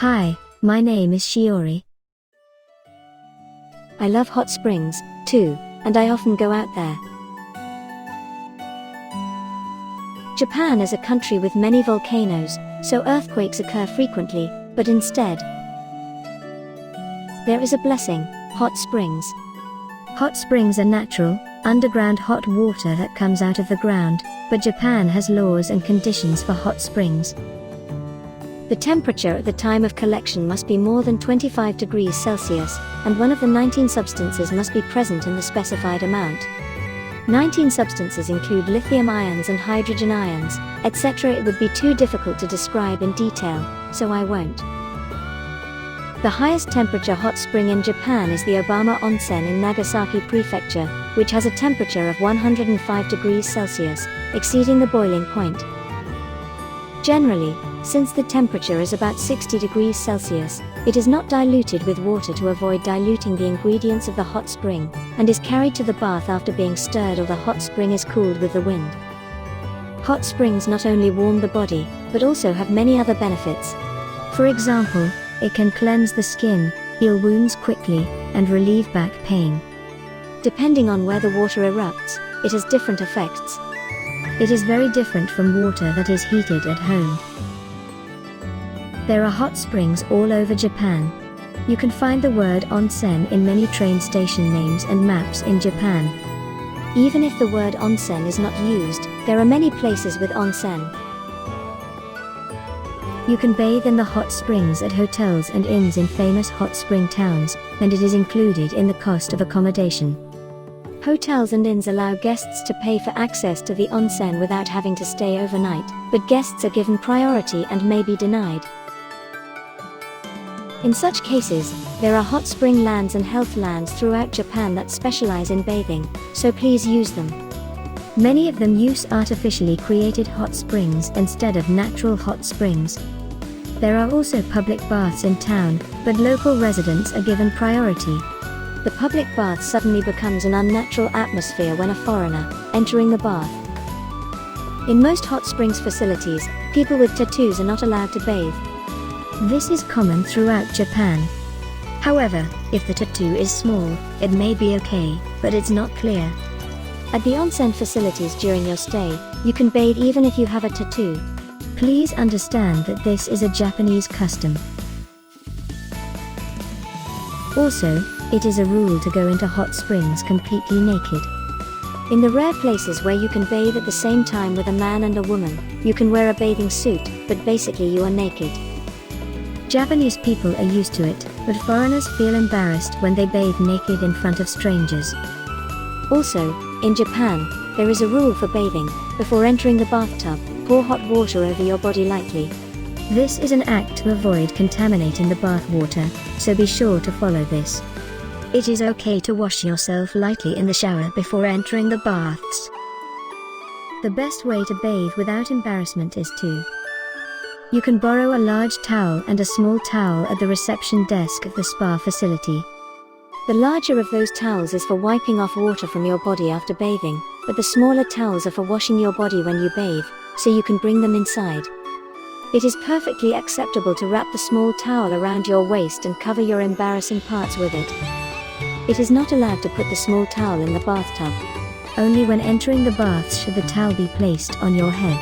Hi, my name is Shiori. I love hot springs, too, and I often go out there. Japan is a country with many volcanoes, so earthquakes occur frequently, but instead, there is a blessing: hot springs. Hot springs are natural, underground hot water that comes out of the ground, but Japan has laws and conditions for hot springs. The temperature at the time of collection must be more than 25 degrees Celsius, and one of the 19 substances must be present in the specified amount. 19 substances include lithium ions and hydrogen ions, etc. It would be too difficult to describe in detail, so I won't. The highest temperature hot spring in Japan is the Obama Onsen in Nagasaki Prefecture, which has a temperature of 105 degrees Celsius, exceeding the boiling point. Generally, since the temperature is about 60 degrees Celsius, it is not diluted with water to avoid diluting the ingredients of the hot spring, and is carried to the bath after being stirred, or the hot spring is cooled with the wind. Hot springs not only warm the body, but also have many other benefits. For example, it can cleanse the skin, heal wounds quickly, and relieve back pain. Depending on where the water erupts, it has different effects. It is very different from water that is heated at home. There are hot springs all over Japan. You can find the word onsen in many train station names and maps in Japan. Even if the word onsen is not used, there are many places with onsen. You can bathe in the hot springs at hotels and inns in famous hot spring towns, and it is included in the cost of accommodation. Hotels and inns allow guests to pay for access to the onsen without having to stay overnight, but guests are given priority and may be denied. In such cases, there are hot spring lands and health lands throughout Japan that specialize in bathing, so please use them. Many of them use artificially created hot springs instead of natural hot springs. There are also public baths in town, but local residents are given priority. The public bath suddenly becomes an unnatural atmosphere when a foreigner entering the bath. In most hot springs facilities, people with tattoos are not allowed to bathe. This is common throughout Japan. However, if the tattoo is small, it may be okay, but it's not clear. At the onsen facilities during your stay, you can bathe even if you have a tattoo. Please understand that this is a Japanese custom. Also, it is a rule to go into hot springs completely naked. In the rare places where you can bathe at the same time with a man and a woman, you can wear a bathing suit, but basically you are naked. Japanese people are used to it, but foreigners feel embarrassed when they bathe naked in front of strangers. Also, in Japan, there is a rule for bathing. Before entering the bathtub, pour hot water over your body lightly. This is an act to avoid contaminating the bath water, so be sure to follow this. It is okay to wash yourself lightly in the shower before entering the baths. The best way to bathe without embarrassment is to: you can borrow a large towel and a small towel at the reception desk of the spa facility. The larger of those towels is for wiping off water from your body after bathing, but the smaller towels are for washing your body when you bathe, so you can bring them inside. It is perfectly acceptable to wrap the small towel around your waist and cover your embarrassing parts with it. It is not allowed to put the small towel in the bathtub. Only when entering the baths should the towel be placed on your head.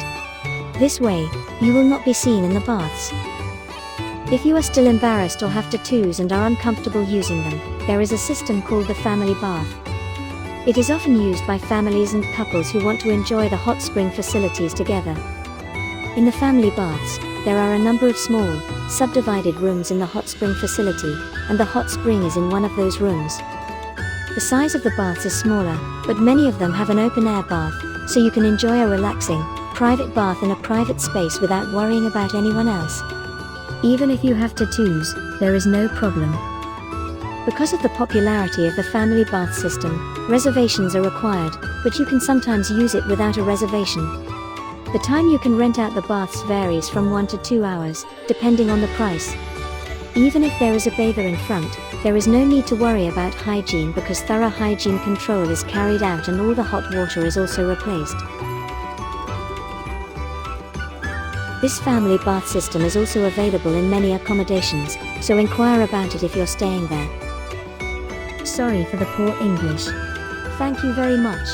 This way, you will not be seen in the baths. If you are still embarrassed or have tattoos and are uncomfortable using them, there is a system called the family bath. It is often used by families and couples who want to enjoy the hot spring facilities together. In the family baths, there are a number of small, subdivided rooms in the hot spring facility, and the hot spring is in one of those rooms. The size of the baths is smaller, but many of them have an open-air bath, so you can enjoy a relaxing, private bath in a private space without worrying about anyone else. Even if you have tattoos, there is no problem. Because of the popularity of the family bath system, reservations are required, but you can sometimes use it without a reservation. The time you can rent out the baths varies from 1 to 2 hours, depending on the price. Even if there is a bather in front, there is no need to worry about hygiene because thorough hygiene control is carried out and all the hot water is also replaced. This family bath system is also available in many accommodations, so inquire about it if you're staying there. Sorry for the poor English. Thank you very much.